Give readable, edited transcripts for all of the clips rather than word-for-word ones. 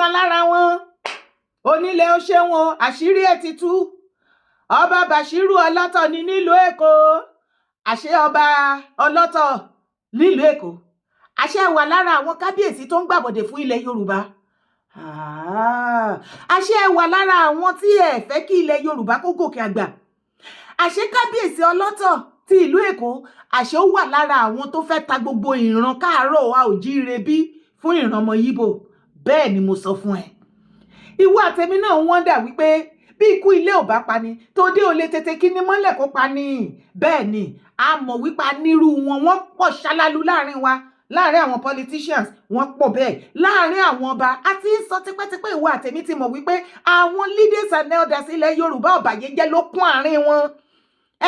kan lára wọn onílé ó ṣe wọn àṣírí ẹ̀ ti tú ọba Bashiru Ọlọ́tọ̀ ní nílùú Èkó àṣẹ ọba Ọlọ́tọ̀ nílùú Èkó àṣẹ wà lára àwọn kábíyèsí tó ń gbàbọ̀dẹ̀ fún ilẹ̀ Yorùbá àṣẹ wà lára àwọn tí ẹ fẹ́ kí ilẹ̀ Yorùbá kó gòkè àgbà àṣẹ kábíyèsí Ọlọ́tọ̀ ti ìlú Èkó àṣẹ ó wà lára àwọn tó fẹ́ ta gbogbo ìran káàárọ̀ wa òjíire bí fún ìran ọmọ Yíbò bẹ́ẹ̀ ni mo sọ fún ẹ ìwọ àtẹ̀mí náà wọ́n dà wípé bí ikú ilé ò bá pani tó dé ò lè tètè kí ni mọ́lẹ̀ kó pani bẹ́ẹ̀ ni a mọ̀ wípé nírú wọn wọ́n pọ̀ ṣálálu láàrin wa láàrin àwọn politicians wọ́n pọ̀ bẹ́ẹ̀ láàrin àwọn ọba àti sọ tipẹ́tipẹ́ ìwọ àtẹ̀mí ti mọ̀ wípé àwọn leaders and elders ilẹ̀ Yorùbá ọ̀bàyéjẹ́ ló kún àárín wọn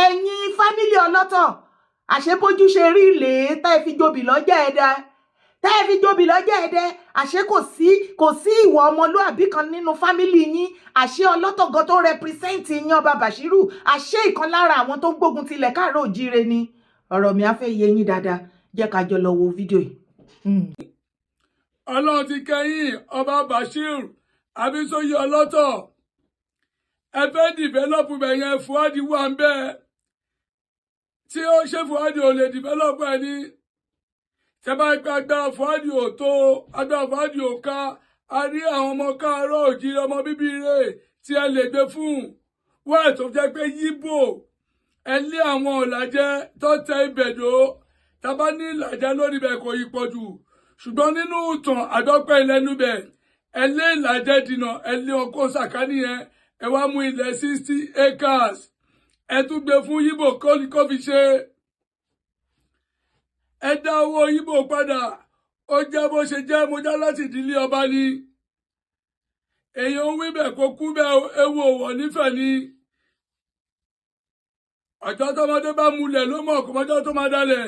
ẹ̀yin fámílì Ọlọ́tọ̀ àṣebójú ṣe rí ilé tá ẹ fi jobi lọ́jà ẹ̀dá tẹ́ ẹ fi jobi lọ́jọ́ ẹ̀dẹ́ àṣé kò sí ìwà ọmọlúàbí kan nínú fámílì yín àṣé Ọlọ́tọ̀ gan tó rẹpísẹ́ǹtì yín ọba Bashiru àṣé ìkan lára àwọn tó gbógun tilẹ̀ káàárọ̀ òjíire ni ọ̀rọ̀ mi á fẹ́ yé yín dáadáa jẹ́ ká jọ lọ wo fídíò yìí. Ọlọ́run ti kẹ́yìn ọba Bashiru Abísóyè Ọlọ́tọ̀ ẹ fẹ́ dìbẹ́lọ́pù bẹ̀yẹn Fúádì wà ń bẹ́ẹ̀ tí ó ṣe Fúádì ò lè dìbẹ́lọ́pù ẹni tẹ́bá gbàgbà Fúádì ò tó agbára Fúádì ò ká a rí àwọn ọmọ káàárọ̀ òjíire ọmọ bíbí rẹ̀ tí ẹ lè gbé fún wọ́n ẹ̀ tó jẹ́ pé Yíbò ẹ lé àwọn ọ̀làjẹ́ tó tẹ ibẹ̀dó tábà ní ìlàjẹ́ lórí ibẹ̀ kò yí pọ̀ jù ṣùgbọ́n nínú ìtàn àdọ́pẹ́ ìlẹ́nu bẹ̀ ẹ lé ìlàjẹ́ dìnà ẹ lé ọkọ̀ sàkání yẹn ẹ wá mú ilẹ̀ 60 acres ẹ tún gbé fún Yíbò kó fi ṣe ẹ dá owó Yíbò padà ó jẹ́ bó ṣe jẹ́ mo já láti ìdílé ọba ni èèyàn wí bẹ́ẹ̀ kó kú bẹ́ẹ̀ ewu òwò nífẹ̀ẹ́ ni ọjọ́ tọmọdé bá múlẹ̀ ló mọ̀ kó mọ́jọ́ tó máa dalẹ̀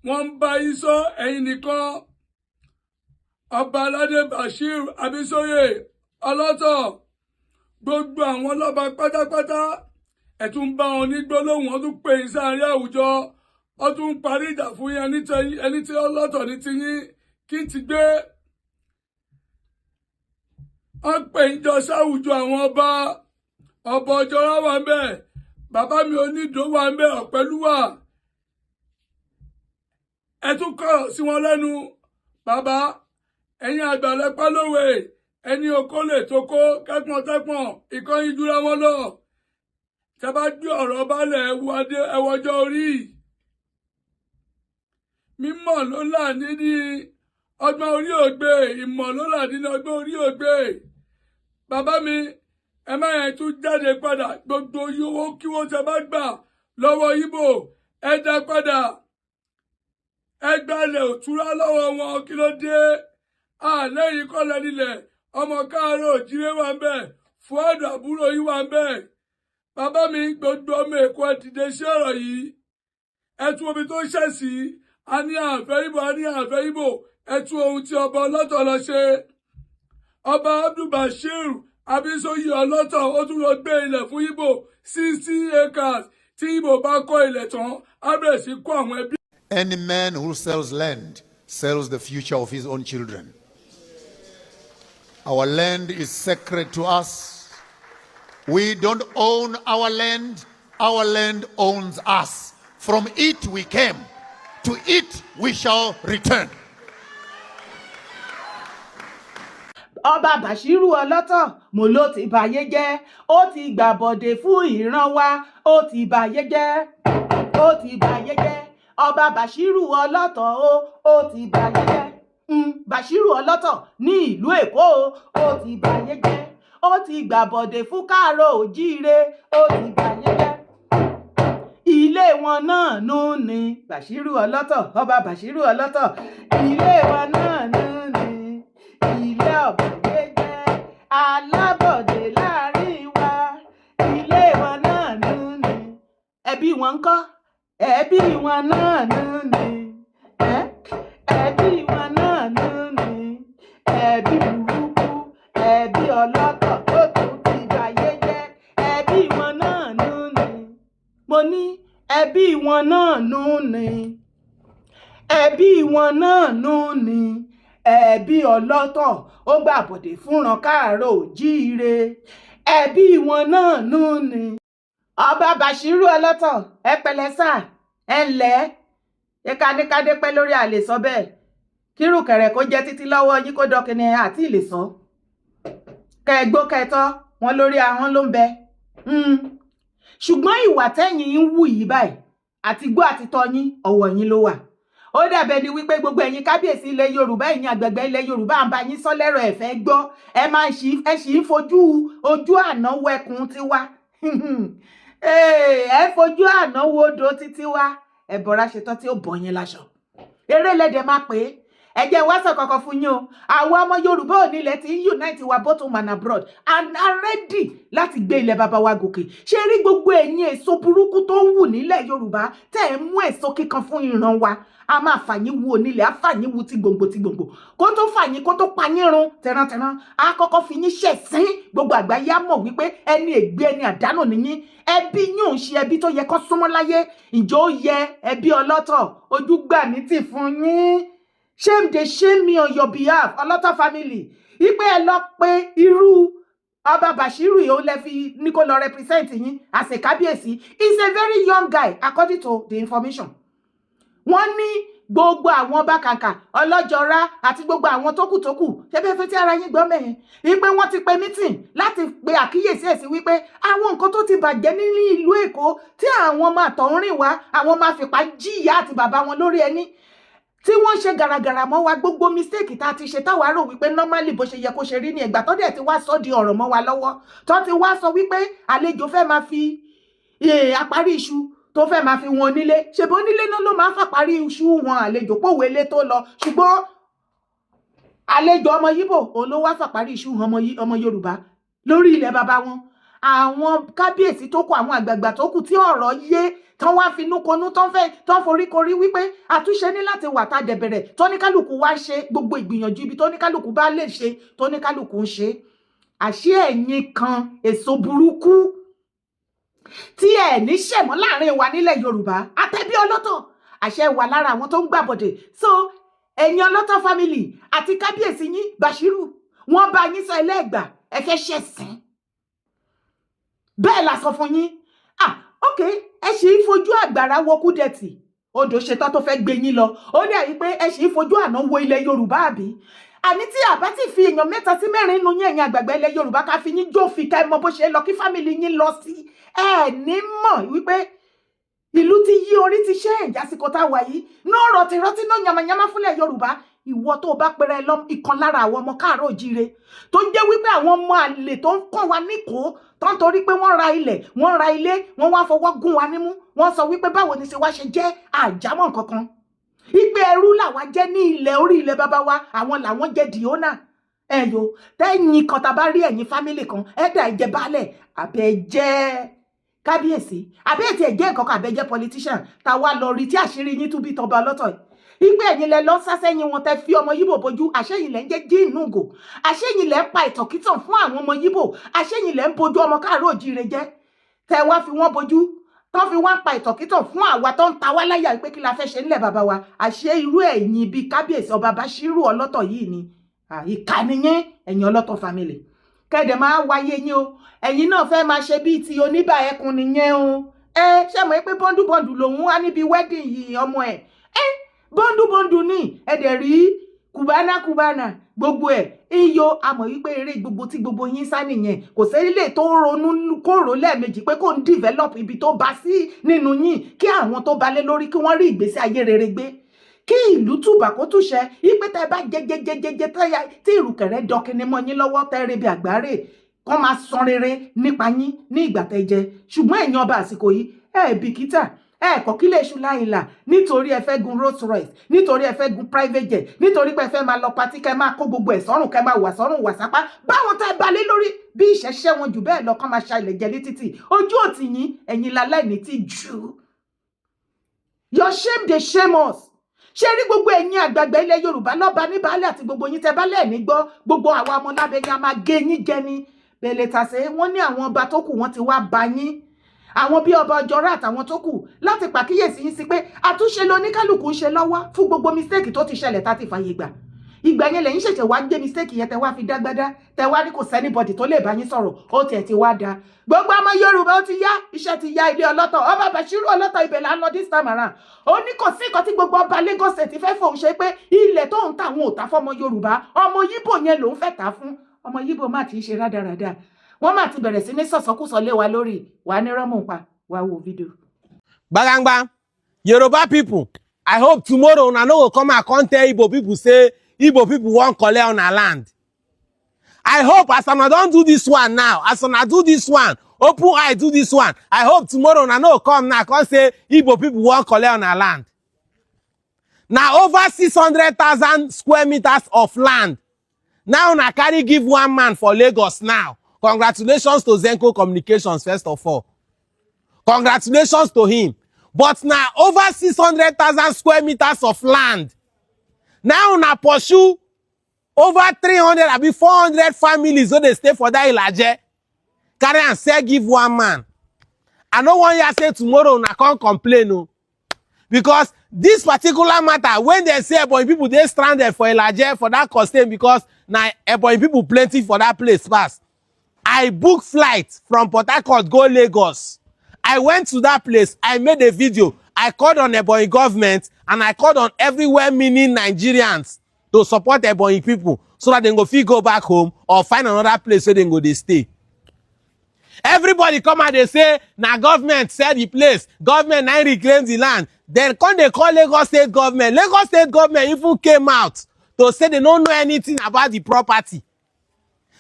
wọ́n ń bá iṣọ́ ẹ̀yìn nìkan ọba aládé Bashiru Abísóyè Ọlọ́tọ̀ gbogbo àwọn lọ́ba pátápátá ẹ̀ tún bá wọn ní gbólóhùn wọn tún pè é sáàárín àwùjọ ó tún parí ìjà fún yín ẹni tí Ọlọ́tọ̀ ní ti yín kí ti gbé wọ́n pè ń jọ sáwùjọ àwọn ọba Ọ̀jọ́rá wà ń bẹ̀ bàbá mi Onídò wà ń bẹ̀ Ọ̀pẹ́lúwà ẹ tún kọ̀ sí wọn lẹ́nu bàbá ẹ̀yin àgbàlẹ́pá lówe ẹni okó lè tó kó kẹ́pọ̀n ìkànnì jura wọn lọ tẹ́ bá gbé ọ̀rọ̀ balẹ̀ ẹwọ́jọ́ orí mímọ̀ ló là nídìí ọgbọ́n orí ògbé ìmọ̀ ló là nínú ọgbọ́n orí ògbé bàbá mi ẹ má yẹn tún jáde padà gbogbo owó kí wọ́n tẹ́ bá gbà lọ́wọ́ Yíbò ẹ dá padà ẹ gbalẹ̀ òtúrá lọ́wọ́ wọn kí ló dé lẹ́yìn kọ́lẹ̀ nílẹ̀ ọmọ káàárọ̀ òjíire wà ń bẹ̀ Fúádì àbúrò yìí wà ń bẹ̀ bàbá mi gbogbo ọmọ Èkó ẹ dìde sí ọ̀rọ̀ yìí ẹ tún omi tó ṣẹ̀ sí a ní àfẹ́ Yíbò ẹ tún ohun tí ọba Ọlọ́tọ̀ lọ ṣe ọba Abdulbashiru Abísóyè Ọlọ́tọ̀ ó tún lọ gbé ilẹ̀ fún Yíbò 60 acres tí Yíbò bá kọ́ ilẹ̀ tán á bẹ̀rẹ̀ sí kó àwọn ẹbí. Any man who sells land sells the future of his own children. Our land is sacred to us. We don't own our land owns us. From it we came, to it we shall return. ọba Bashiru Ọlọ́tọ̀ mo ló ti báyé jẹ́ ó ti gbàbọ̀dé fún ìran wa ó ti báyé jẹ́ ó ti báyé jẹ́ ọba Bashiru Ọlọ́tọ̀ ó ti báyé jẹ́ Bashiru Ọlọ́tọ̀ ní ìlú Èkó ó ti báyé jẹ́ ó ti gbàbọ̀dé fún káàárọ̀ òjíire ó ti báyé jẹ́ ilé wọn náà nù ní Bashiru Ọlọ́tọ̀ ọba Bashiru Ọlọ́tọ̀ ilé wọn náà nù ní ilé ọ̀bàyéjẹ́ alábọ̀dé láàrin wa ilé wọn náà nù ní ẹbí wọn ń kọ́ ẹbí wọn náà nù ní ẹbí wọn náà nù ní ẹbí burúkú ẹbí Ọlọ́tọ̀ tó tún ti báyé jẹ́ ẹbí wọn náà nù ní mo ní ẹbí wọn náà nù ní ẹbí wọn náà nù ní ẹbí ọlọ́tọ̀ ó gbà bọ̀dé fúnran káàárọ̀ òjíire ẹbí wọn náà nù ni. ọba Bashiru ọlọ́tọ̀ ẹ pẹ̀lẹ́ sà ẹ ǹlẹ́ kádékádé pẹ́ lórí àlè sọ bẹ́ẹ̀ kírù kẹ̀rẹ̀ kó jẹ́ títí lọ́wọ́ yín kó dọkìnì àti ìlè sọ kẹgbó kẹtọ́ wọn lórí ahọ́n ló ń bẹ. ṣùgbọ́n ìwà tẹ́yìn ń wù yìí báyìí àti gbọ́ àti tọ́ yín ọwọ́ yín ló wà. ó dàbẹ̀ ni wípé gbogbo ẹ̀yin kábíyèsí ilẹ̀ Yorùbá ẹ̀yin àgbẹ̀gbẹ̀ ilẹ̀ Yorùbá à ń bá yín sọ lẹ́rọ̀ ẹ̀fẹ́ gbọ́ ẹ sì ń fojú ojú àná wẹkùn tiwa ẹ fojú àná wo odò títí wa ẹ bọra ṣetán tí ó bọ̀ yín láṣọ eré lẹ́dẹ̀ máa pè é ẹ jẹ́ wá sọ kankan fún yín o àwọn ọmọ Yorùbá ò ní ilẹ̀ tí ń unite wa both home and abroad and are ready láti gbé ilẹ̀ bàbá wa gòkè ṣé rí gbogbo ẹ̀yin èso burúkú tó ń wù nílẹ̀ Yorùbá tẹ́ ẹ̀ mú èso kíkan fún ìran wa a máa fàyín wu onílẹ̀ á fàyín wu ti gbòǹgbò kó tó fàyín kó tó payín run tẹ̀rántẹ̀rán á kọ́kọ́ fi yín ṣẹ̀sín gbogbo àgbáyé á mọ̀ wípé ẹni ègbé ẹni àdánù nìyí ẹbí yín ò ń ṣe ẹbí tó yẹ kó súnmọ́ láyé ǹjọ́ ó yẹ ẹbí ọlọ́tọ̀ ojú gbà ní tì fún yín shame dey shame me on your behalf ọlọ́tọ̀ family ipe ẹ lọ pé irú ọba Bashiru yìí ó lẹ fi ní kó lọ represent yín as a kábíyèsí is a very young guy according to the information. wọ́n ní gbogbo àwọn ọba kàkà ọlọ́jọ́ra àti gbogbo àwọn tókù ṣẹ́bẹ́ fẹ́ tí ara yín gbọ́ mẹ́yìn wípé wọ́n ti pe meeting láti pe àkíyèsí ẹ̀sìn wípé àwọn nǹkan tó ti bàjẹ́ nílé ìlú Èkó tí àwọn ọmọ àtọ̀húnrìn wá àwọn máa fipá jí ìyá àti bàbá wọn lórí ẹni tí wọ́n ṣe gàràgàrà mọ́ wa gbogbo mistake tá a ti ṣe táwa rò wípé normally bó ṣe yẹ kó ṣe rí ní ẹgbà tó dẹ̀ ti wá sọ di ọ̀rọ̀ mọ́ wa lọ́wọ́ tó ti wá sọ wípé àlejò fẹ́ máa fi àparí iṣu tó fẹ́ máa fi wọn onílé ṣèbó onílé náà ló máa fàparí iṣu wọn àlejò pòwe ilé tó lọ ṣùgbọ́n àlejò ọmọ Yíbò òun ló wá fàparí iṣu ọmọ Yorùbá lórí ilẹ̀ bàbá wọn àwọn kábíyèsí tó kù àwọn àgbààgbà tó kù tí ọ̀rọ̀ yé tán wá finú konú tán foríkorí wípé àtúnṣe ní láti wà tá dẹ̀bẹ̀rẹ̀ tóníkálùkù wá ṣe gbogbo ìgbìyànjú ibi tóníkálùkù bá lè ṣe tóníkálùkù ń ṣe àṣé ẹ̀yin kan èso burúkú tí ẹ̀ ní ṣẹ̀mọ́ láàrin wa nílẹ̀ Yorùbá àtẹ̀bí ọlọ́tọ̀ àṣẹ wà lára àwọn tó ń gbàbọ̀dẹ̀ so ẹ̀yin ọlọ́tọ̀ family àti kábíyèsí yín Bashiru wọ́n bá yín sọ ẹlẹ́gbà ẹ fẹ́ ṣẹ̀sìn bẹ́ẹ̀ la sọ fún yín ok ẹ ṣì ń fojú àgbàrá wo Kúdẹ̀tì odò ṣetán tó fẹ́ gbé yín lọ ó dẹ̀ yí pé ẹ ṣì ń fojú àná wo ilẹ̀ Yorùbá àbí àní tí àbá ti fi èèyàn 3 sí 4 nínú yín ẹ̀yin àgbàgbà ilẹ̀ Yorùbá ká fi yín jófin ká ẹ mọ bó ṣe lọ kí fámìlì yín lọ sí ẹ ní mọ̀ wípé ìlú ti yí orí ti ṣe ìjásíkò tá a wà yìí náà rọtìrọtì náà yamayama fúnlẹ̀ Yorùbá ìwọ tó bá pẹrẹ ìkan lára àwọn ọmọ káàárọ̀ òjíire tó jẹ́ wípé àwọn ọmọ àlè tó ń kàn wá níkòó tó ń torí pé wọ́n ra ilẹ̀ wọ́n ra ilé wọ́n wá fọwọ́ gún wa nímú wọ́n sọ wípé báwo ni ṣe wá ṣe jẹ́ àjámọ̀ kankan ìgbé ẹrú làwa jẹ́ ní ilẹ̀ orí ilẹ̀ bàbá wa àwọn làwọn jẹ́ dìónà ẹ̀yọ́ tẹ́yìn kan tá a bá rí ẹ̀yin fámílì kan ẹ̀dà ẹ̀jẹ̀ baálẹ̀ àbẹ̀jẹ́ kábíyèsí àbẹ̀tì ẹ̀jẹ̀ nǹkan kan àbẹ̀jẹ́ politician tá a wá lọ rí tí àṣírí yín tún bí tọba ọlọ́tọ̀ ìgbé ẹ̀yin lẹ lọ sásẹ́yìn wọn tẹ fi ọmọ Yíbò bójú àṣẹyìn lẹ ń jẹ́ jí inú gò àṣẹyìn lẹ ń pa ìtọ̀kítàn fún àwọn ọmọ Yíbò àṣẹyìn lẹ ń bojú ọmọ káàárọ̀ òjíire jẹ́ tẹ wá fi wọ́n bojú tán fi wá ń pa ìtọ̀kítàn fún àwa tó ń ta wá láyà pé kí la fẹ́ ṣe nílẹ̀ bàbá wa àṣẹ irú ẹ̀yin bíi kábíyèsí ọba Bashiru ọlọ́tọ̀ yìí ni ìkànnì yẹn ẹ̀yin ọlọ́tọ̀ family kẹ́dẹ̀ máa wáyé yín o ẹ̀yin náà fẹ́ máa ṣe bíi ti oníbà ẹkùn nìyẹn o ṣe mọ̀ pé bọ́ndúbọ́ndù lòun wá níbi wedding yìí ọmọ ẹ̀ bọ́ndúbọ́ndù ní ẹ̀dẹ̀ rí kùbánà gbogbo ẹ̀ iyọ̀ àmọ̀ wípé eré gbogbo tí gbogbo yín sá nìyẹn kò sẹ́rílẹ̀ tó ronú kó rò lẹ́ẹ̀mejì pé kó ń develop ibi tó bá sí nínú yín kí àwọn tó balẹ̀ lórí kí wọ́n rí ìgbésí ayé rere gbé kí ìlú túbà kó túṣẹ ipe tẹ bá jẹjẹjẹjẹjẹ tí ìrùkẹ̀rẹ̀ dọkìnní mọ́ yín lọ́wọ́ tẹ́rẹ̀ bí àgbáre kọ́ máa san rere nípa yín ní ìgbà tẹ́ jẹ ṣùgbọ́n ẹ̀yin ọba àsìkò yìí bìkítà kọ́ kí lè ṣu láìlà nítorí ẹ fẹ́ gun Rolls Royce nítorí ẹ fẹ́ gun private jet nítorí pé ẹ fẹ́ máa lọ patí kẹ́ máa kó gbogbo ẹ̀ sọ́rùn kẹ́ máa wà sọ́rùn wà sápá báwọn tẹ́ balẹ̀ lórí bí ìṣẹ́ṣẹ́ wọn jù bẹ́ẹ̀ lọ kán máa ṣa ilẹ̀ jẹ ní títì ojú òtì yín ẹ̀yin láláìní tí jù your shame dey shame us ṣe rí gbogbo ẹ̀yin àgbàgbà ilẹ̀ Yorùbá lọ́ba ní baálẹ̀ àti gbogbo yín tẹ́ baálẹ̀ ní gbọ́ gbogbo àwa ọmọ lábẹ́ yín a máa gé yín jẹ ni bẹ̀lẹ̀ tàṣẹ wọ́n ní àwọn ọba tó kù wọ́n ti wá bá yín àwọn bí ọba ọjọ́rọ̀ àtàwọn tó kù láti pàkíyèsí yín sí pé àtúnṣe lóníkálùkù ń ṣe lọ́wọ́ fún gbogbo mistake tó ti ṣẹlẹ̀ tá ti fàyè gbà ìgbà yẹn lẹ́yìn ṣẹ̀ṣẹ̀ wá gbé mistake yẹn tẹ wá fi dágbádá tẹ wá ní kò sẹ́nibọ̀dì tó lè bá yín sọ̀rọ̀ ó tiẹ̀ ti wá da gbogbo ọmọ Yorùbá ó ti yá iṣẹ́ ti yá ilé ọlọ́tọ̀ ọba Bashiru ọlọ́tọ̀ ibẹ̀ là ń lọ this time around ó ní kò sí nǹkan tí gbogbo ọba Lagos State fẹ́ fòun ṣe pé ilẹ̀ tó ń tà wọn ò tà fọmọ Yorùbá ọmọ Yíbò yẹn ló ń fẹ́ tà fún ọmọ Yíbò má ti ṣe rádaràda wọ́n má ti bẹ̀rẹ̀ sí ní sọ̀sọ́kùsọ lé wa lórí wà ní rọ́mù pa wà wo fídíò. Bagangba, Yoruba people, I hope tomorrow una no go come and come tell Igbo people say Igbo people won't collect on our land. I hope as una don't do this one now, as una do this one, open eye do this one, I hope tomorrow una no come now come say Igbo people won't collect on our land. Now over 600,000 square meters of land. Now una carry give one man for Lagos now. Congratulations to Zenko Communications first of all. Congratulations to him. But now over 600,000 square meters of land. Now na pursue over 300 abi 400 families so they stay for that Ilaje. Carry and say give one man. I no want you say tomorrow na can't complain no. Because this particular matter, when they say Ebonyi people they stranded for Ilaje for that costain because now Ebonyi people plenty for that place pass. I booked flight from Port Harcourt go Lagos. I went to that place. I made a video. I called on Ebonyi government and I called on everywhere meaning Nigerians to support Ebonyi people so that they go fit go back home or find another place where they go they stay. Everybody come and they say, na government sell the place. Government now reclaim the land. Then come they call Lagos State government. Lagos State government even came out to say they don't know anything about the property.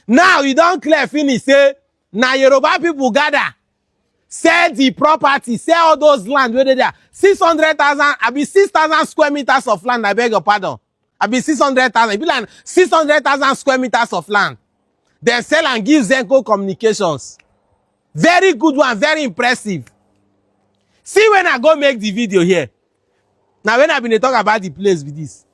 Now you don't clear finish say, na Yoruba people gather. Sell the property, sell all those land where they there. 600,000, I be 6,000 square meters of land, I beg your pardon. I be 600,000, it be like 600,000 square meters of land. Then sell and give Zenko Communications. Very good one, very impressive. See when I go make the video here. Now when I been talk about the place with this.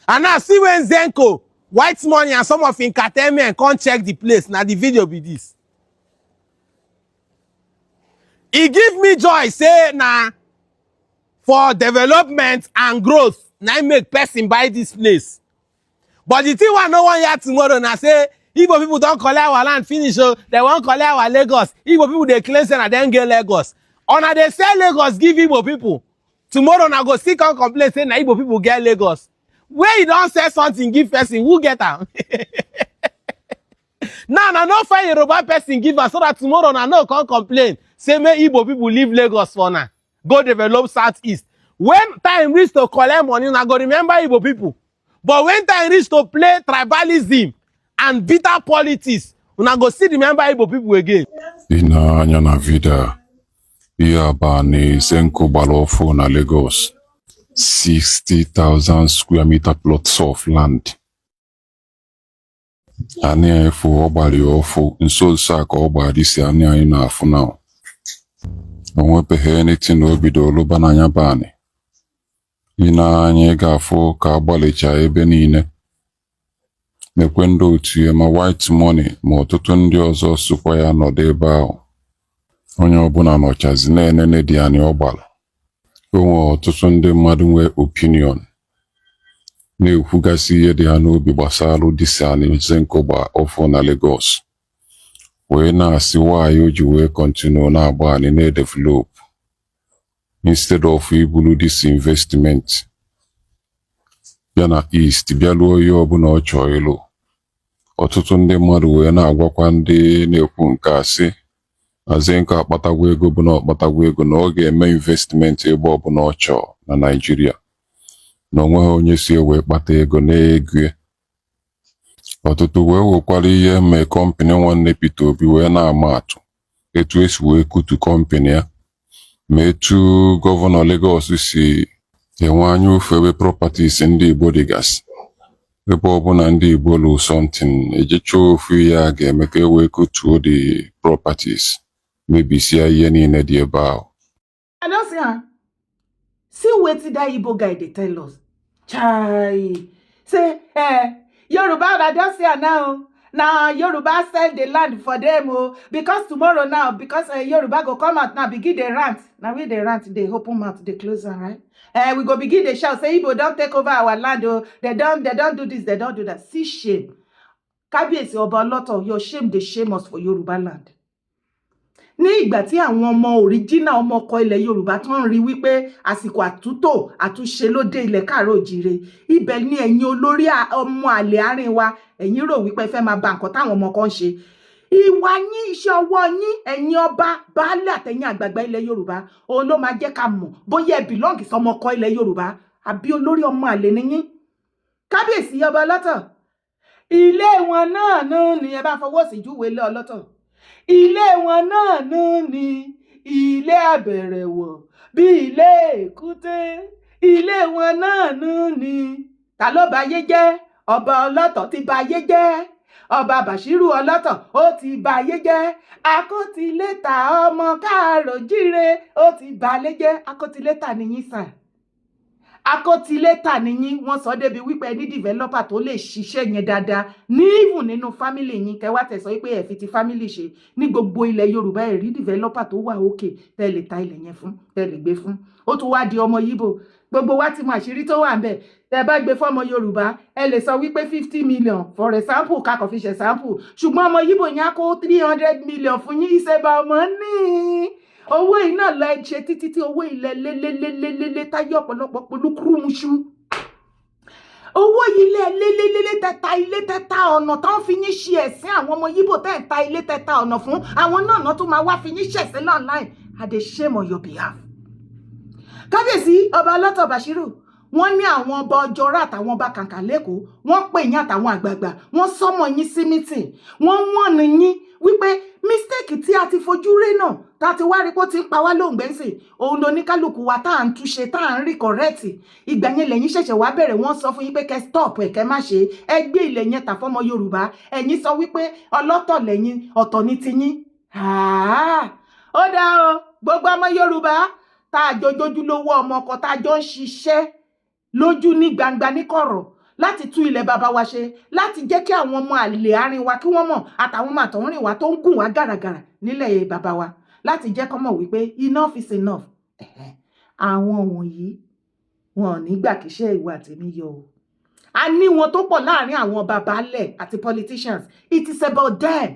And now see when Zenko, White Money and some of entertainment come check the place. Now the video be this. He give me joy, say, nah, for development and growth, now make person buy this place. But the thing one no one here tomorrow, now say, Igbo people don't collect our land, finish, so they won't collect our Lagos. Igbo people, they claim say, and then get Lagos. Or now they sell Lagos, give Igbo people. Tomorrow, now go see come complain, say, now Igbo people get Lagos. Where you don't say something, give person, who get am? Now, no find Yoruba person give us so that tomorrow, now no come complain. Say, may Igbo people leave Lagos for now. Go develop Southeast. When time reach to collect money, now go remember Igbo people. But when time reach to play tribalism and bitter politics, now go see remember Igbo people again. Ina anya na vida. Iya ba ni Zenko Balofo na Lagos. 60,000 square meter plots of land. Ani efu obali ofu nso saka obali si ani anyị na-afụ now. Onwebeghị anything n'obido oluba n'anya bani. Ina anyị ga-afụ ka agbalicha ebe niile. Mekwe ndị otu ya ma White Money ma ọtụtụ ndị ọzọ sokwa ya nọdụ ebe ahụ. Onye ọbụla nọchazi na-enene dị anyị ọgbala. Onwe ọtụtụ ndị mmadụ nwe opinion. Na-ekwugasị ihe dị ha n'obi gbasara disi anyị Zenko Balofo na Lagos. Wee na-asị why o ji wee continue na-agba anyị na-develop instead of ibulu this investment bịa na East bịa lụọ ihe ọbụla ọ chọọ ịlụ. Ọtụtụ ndị mmadụ wee na-agwakwa ndị na-ekwu nke a sị na Zenko akpatagwa ego bụ na ọkpatagwa ego na ọ ga-eme investment ebe ọbụla ọ chọọ na Nigeria na onweghị onye si wee kpata ego na-ego. Ọtụtụ wee wekwara ihe mee kọmpani nwanne Peter Obi wee na-ama atụ etu esi wee kutu kọmpani ya ma etu gọvanọ Lagos si enwe anya ofewe properties ndị Igbo dịgasị ebe ọbụla ndị Igbo lụ something ejecha ofu ya ga-eme ka e wee kutuo the properties mebisia ihe niile dị ebe ahụ. I don't see wetin that Igbo guy dey tell us. Chai. Say, Yoruba, I don't see now. Now Yoruba sell the land for them, because tomorrow now, because Yoruba go come out now, begin the rant. Now we the rant, they open mouth, they close am, right? We go begin dey shout say Igbo don take over our land o, they don do this, they don do that. See shame. Kábíyèsí ọba ọlọ́tọ̀, your shame dey shame us for Yoruba land. Ní ìgbà tí àwọn ọmọ original ọmọ ọkọ ilẹ̀ Yorùbá tó ń rí wípé àsìkò àtúntò àtúnṣe ló dé ilẹ̀ káàárọ̀ òjíire, ibẹ̀ ni ẹ̀yin olórí ọmọ àlè àárín wa, ẹ̀yin rò wípé fẹ́ máa ba nǹkan táwọn ọmọ kan ṣe. Ìwà yín, iṣẹ́ ọwọ́ yín, ẹ̀yin ọba baálẹ̀ àtẹ̀yin àgbààgbà ilẹ̀ Yorùbá, òun ló máa jẹ́ ká mọ̀ bóyá ẹ belong sọmọ ọkọ ilẹ̀ Yorùbá àbí olórí ọmọ àlè ni yín. Kábíyèsí ọba ọlọ́tọ̀, ilé wọn náà ni ẹ bá fọwọ́ sí júwe ilé ọlọ́tọ̀. Ilé wọn náà ni ilé àbẹ̀rẹ̀wọ̀ bí ilé èkúté. Ilé wọn náà ni ta ló ba ayé jẹ́? Ọba ọlọ́tọ̀ ti ba ayé jẹ́. Ọba Bàṣírù ọlọ́tọ̀ ó ti ba ayé jẹ́. Akótilétà ọmọ káàárọ̀ òjíire ó ti ba ayé jẹ́. Akótilétà ni yín sà. Akótilétà ni yín, wọ́n sọ débi wípé ní developer tó lè ṣiṣẹ́ yẹn dáadáa ní even nínú family yín, kẹwàá tẹ̀ sọ wípé ẹ fi ti family ṣe ní gbogbo ilẹ̀ Yorùbá, ẹ rí developer tó wà òkè tẹ́ lè ta ilẹ̀ yẹn fún, tẹ́ lè gbé fún. Ó tún wá di ọmọ Yíbò, gbogbo wa ti mọ àṣírí tó wà ń bẹ̀. Tẹ́ bá gbé fọ́mọ Yorùbá ẹ lè sọ wípé 50 million for example, kakọ̀ fi ṣe sample, ṣùgbọ́n ọmọ Yíbò yẹn á kó 300 million fún yín. Ìṣẹ̀bà ọmọ ní owó iná lọ ṣe títí tí owó ilẹ̀ lélélélélélé táyé ọ̀pọ̀lọpọ̀ polúkúrúmuṣú. Owó ilé tẹ́ta ilé tẹ́ta ọ̀nà tó ń fi yín ṣe ẹ̀sìn àwọn ọmọ Yíbò tẹ́ ń ta ilé tẹ́ta ọ̀nà fún àwọn náà tó máa wá fi yín ṣẹ̀sìn online. I dey shame on your behalf. Kábíyèsí ọba ọlọ́tọ̀ Bàṣírù, wọ́n ní àwọn ọba ọjọ́rọ̀ àtàwọn ọba kàǹkà lẹ́kọ̀ọ́, wọ́n pè yín àtàwọn àgbààgbà, wọ́n sọmọ yín sí meeting, wọ́n ní yín wípé mistake tí a ti fojú rí náà tá a ti wá rí pé ó ti ń pa wá lóǹgbẹ́sì, òun ló ní kálukú wa tá à ń túnṣe tá à ń rí correct. Ìgbà yẹn lẹ́yìn ṣẹ̀ṣẹ̀ wá bẹ̀rẹ̀, wọ́n sọ fún yín pé kẹ́ stop ẹ̀, kẹ́ má ṣe, ẹ gbé ilẹ̀ yẹn tà fọ́mọ Yorùbá. Ẹ̀yin sọ wípé ọlọ́tọ̀ lẹ́yìn, ọ̀tọ̀ ní tiyín. Ó dá o, gbogbo ọmọ Yorùbá tá a jọjọ́jú lówó ọmọ ọkọ tá a jọ ń ṣiṣẹ́ lójú ní gbangba ní kọ̀rọ̀ láti tú ilẹ̀ bàbá wa ṣe, láti jẹ́ kí àwọn ọmọ àlè àárín wa kí wọ́n mọ̀, àtàwọn ọmọ àtọ̀húnrìn wa tó ń gùn wá gàràgàrà nílẹ̀ bàbá wa, láti jẹ́ kọ́ mọ̀ wípé enough is enough. Àwọn wọ̀nyí wọn ò ní gbà kíṣẹ́ ìwà tèmi yọ o. A ní wọn tó pọ̀ láàrin àwọn babalẹ̀ àti politicians. It is about them.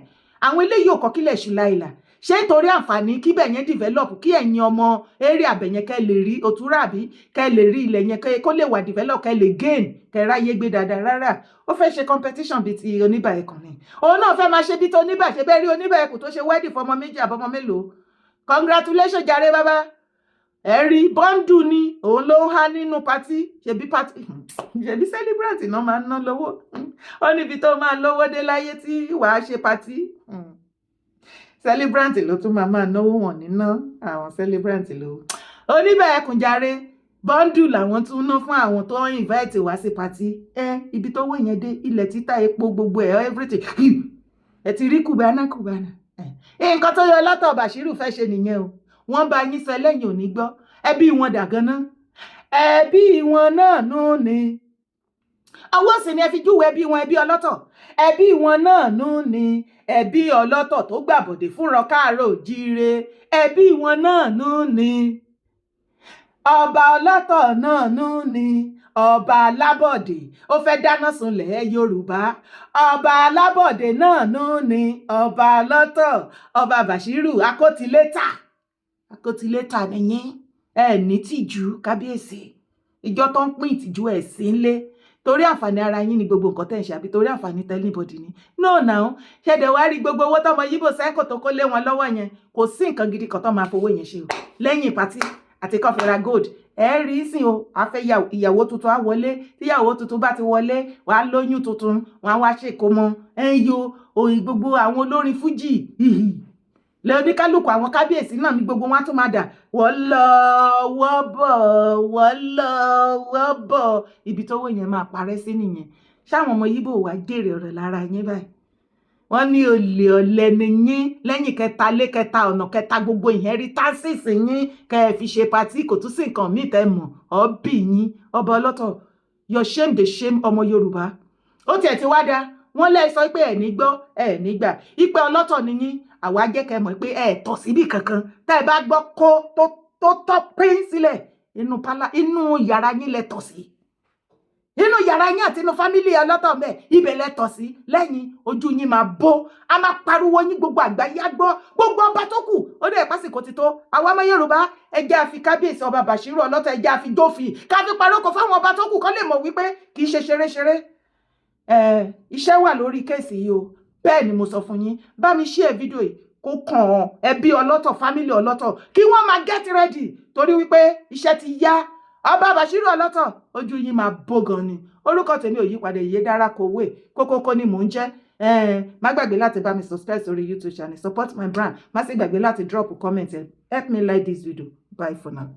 Àwọn eléyìí ò kọ́ kílẹ̀ ṣù láìlà. Ṣé nítorí àǹfààní kí bẹ̀ yẹn develop, kí ẹ̀yin ọmọ area bẹ̀ yẹn kẹ́ lè rí òtúràbí, kẹ́ lè rí ilẹ̀ yẹn kó lè wà develop, kẹ́ lè gain, kẹ́ ráyé gbé dáadáa. Rárá, ó fẹ́ ṣe competition bíi ti Oníbà Ẹkùn ni. Òun náà fẹ́ máa ṣe bí ti Oníbà, ṣe bẹ́ẹ̀ rí Oníbà Ẹkùn tó ṣe wedding fọmọ méjì àbọ̀mọ mélòó. Congratulations jàre bàbá. Ẹ rí bọ́ńdù ni òun ló ń há nínú party, ṣebí celebrant náà máa ń ná lówó. Ó níbi tó máa lówó dé láyé tí wàá ṣe party. Celebrant ló tún máa náwó wọn níná àwọn celebrant ló. Oníbà Ẹkùn jàre, bọ́ńdù làwọn tún ná fún àwọn tó ń invite wá sí party. Ibi tó wó yẹn dé, ilẹ̀ títà, epo, gbogbo everything. Ẹ ti rí kùbánà. Nǹkan tó yọ látọ̀ Bàṣírù fẹ́ ṣe nìyẹn o. Wọ́n bá yín sọ lẹ́yìn òní gbọ́. Ẹbí wọn dà gan-an. Ẹbí wọn náà ni. Ọwọ́ sì ni ẹ fi júwe ẹbí wọn, ẹbí ọlọ́tọ̀. Ẹbí wọn náà ni ẹbí ọlọ́tọ̀ tó gbàbọ̀dè fúnra káàárọ̀ òjíire. Ẹbí wọn náà ni. Ọba ọlọ́tọ̀ náà ni. Ọba Alábọ̀dé ó fẹ́ dáná sunlẹ̀ Yorùbá. Ọba Alábọ̀dé náà ni. Ọba ọlọ́tọ̀, ọba Bàṣírù akótilétà nìyẹn. Ẹ ní tìjú kábíyèsí. Ìjọ tó ń pín ìtìjú ẹ̀ sí ńlé torí àǹfààní ara yín ni gbogbo nǹkan tẹ́ ń ṣe, àbí torí àǹfààní tẹ́lifọ̀dì ni. No now, ṣẹ̀dẹ̀ wá rí gbogbo owó tọmọ Yíbò sẹ́ńkò tó kó lé wọn lọ́wọ́ yẹn, kò sí nǹkan gidi kan tó máa fowó yẹn ṣe o. Lẹ́yìn pàtí àti kọfẹ́ra gold, ẹ rí sìn o, a fẹ́ ìyàwó tuntun á wọlé, tíyàwó tuntun bá ti wọlé, wàá lóyún tuntun, wọ́n á wá ṣèkómọ. Òyìn gbogbo àwọn olórin fújì lẹ́ọ̀díkálùkù àwọn kábíyèsí náà ní gbogbo wọn á tún máa dà wọ́n lọ wọ́n bọ̀ ibi tówó yẹn máa parẹ́ sí nìyẹn. Ṣáwọn ọmọ Yíbò wá jèrè ọ̀rọ̀ lára yín báyìí? Wọ́n ní olè ọ̀lẹ ni yín, lẹ́yìn kẹta lé kẹta ọ̀nà kẹta gbogbo inheritances yín kẹ́ ẹ fi ṣe patí, kò tún sí nǹkan míì tẹ́ mọ̀ ọ́bì yín. Ọba ọlọ́tọ̀, your shame dey shame ọmọ Yorùbá. Ó tiẹ̀ ti wá dá wọ́n lẹ́ sọ pé ẹ̀ ní gbọ́ ẹ̀ nígbà ìpè ọlọ́tọ̀ ni yín, àwa jẹ́ kẹ́ mọ̀ pé ẹ̀ tọ̀ síbì kankan. Tẹ́ ẹ bá gbọ́ kó tó tọ́ pín sílẹ̀, inú yàrá yín lẹ tọ̀ sí, inú yàrá yín àti inú fámílì ọlọ́tọ̀ mẹ́ ibẹ̀ lẹ tọ̀ sí, lẹ́yìn ojú yín máa bó, a máa pariwo yín gbogbo àgbáyé á gbọ́, gbogbo ọba tó kù ó dẹ̀ pásìkò ti tó. Àwa ọmọ Yorùbá ẹ jẹ́ a fi kábíyèsí ọba Bàṣírù Ọlọ́tọ̀ ẹ jẹ́ a fi jófin ká fi parókò fáwọn ọba tó kù kán lè mọ̀ wípé kì í ṣe ṣeréṣeré. Iṣẹ́ wà lórí kéèsì yìí o, bẹ́ẹ̀ ni mo sọ fún yín. Bá mi share fídíò yìí kó kàn án ẹbí Ọlọ́tọ̀ fámílì Ọlọ́tọ̀ kí wọ́n máa get ready torí wípé iṣẹ́ ti yá. Ọba Bàṣírù Ọlọ́tọ̀ ojú yín máa bó gan ni. Orúkọ tèmi ò yípadà, Ìyèdára Kòwé, Kókókó ni mò ń jẹ́. Má gbàgbé láti bá mi subscribe sórí YouTube channel, support my brand. Má sì gbàgbé láti drop comment, help me like this video. Bye for now.